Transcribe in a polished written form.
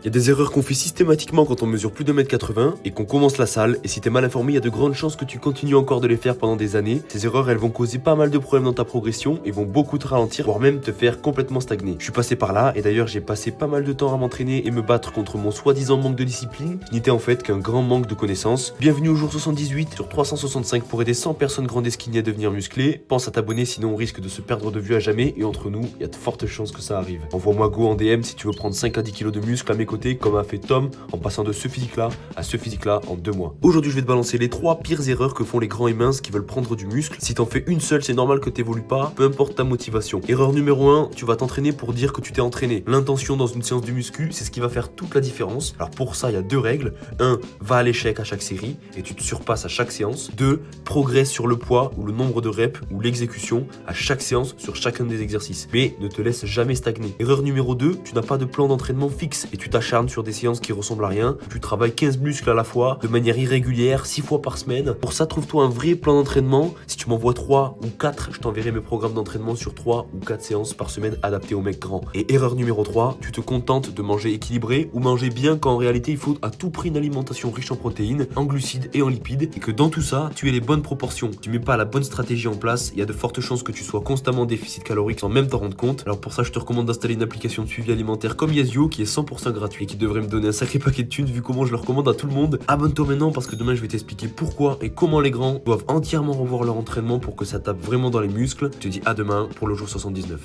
Il y a des erreurs qu'on fait systématiquement quand on mesure plus de 1m80 et qu'on commence la salle, et si t'es mal informé, il y a de grandes chances que tu continues encore de les faire pendant des années. Ces erreurs, elles vont causer pas mal de problèmes dans ta progression et vont beaucoup te ralentir, voire même te faire complètement stagner. Je suis passé par là, et d'ailleurs j'ai passé pas mal de temps à m'entraîner et me battre contre mon soi-disant manque de discipline, qui n'était en fait qu'un grand manque de connaissances. Bienvenue au jour 78 sur 365 pour aider 100 personnes grandes et skinny à devenir musclées. Pense à t'abonner, sinon on risque de se perdre de vue à jamais, et entre nous, il y a de fortes chances que ça arrive. Envoie-moi go en DM si tu veux prendre 5 à 10 kilos de muscles à mes côtés, comme a fait Tom, en passant de ce physique-là à ce physique-là en 2 mois. Aujourd'hui, je vais te balancer les 3 pires erreurs que font les grands et minces qui veulent prendre du muscle. Si t'en fais une seule, c'est normal que t'évolues pas, peu importe ta motivation. Erreur numéro 1, tu vas t'entraîner pour dire que tu t'es entraîné. L'intention dans une séance de muscu, c'est ce qui va faire toute la différence. Alors pour ça, il y a 2 règles. 1, va à l'échec à chaque série et tu te surpasses à chaque séance. 2, progresse sur le poids ou le nombre de reps ou l'exécution à chaque séance sur chacun des exercices. Mais ne te laisse jamais stagner. Erreur numéro 2, tu n'as pas de plan d'entraînement fixe et tu t'acharnes sur des séances qui ressemblent à rien. Tu travailles 15 muscles à la fois, de manière irrégulière, 6 fois par semaine. Pour ça, trouve-toi un vrai plan d'entraînement. Si tu m'envoies 3 ou 4, je t'enverrai mes programmes d'entraînement sur 3 ou 4 séances par semaine adaptés aux mecs grands. Et erreur numéro 3, tu te contentes de manger équilibré ou manger bien quand en réalité il faut à tout prix une alimentation riche en protéines, en glucides et en lipides, et que dans tout ça, tu aies les bonnes proportions. Tu mets pas la bonne stratégie en place, il y a de fortes chances que tu sois constamment en déficit calorique sans même t'en rendre compte. Alors pour ça, je te recommande d'installer une application de suivi alimentaire comme Yazio qui est 100% gratuit et qui devrait me donner un sacré paquet de thunes vu comment je le recommande à tout le monde. Abonne-toi maintenant parce que demain je vais t'expliquer pourquoi et comment les grands doivent entièrement revoir leur entraînement pour que ça tape vraiment dans les muscles. Je te dis à demain pour le jour 79.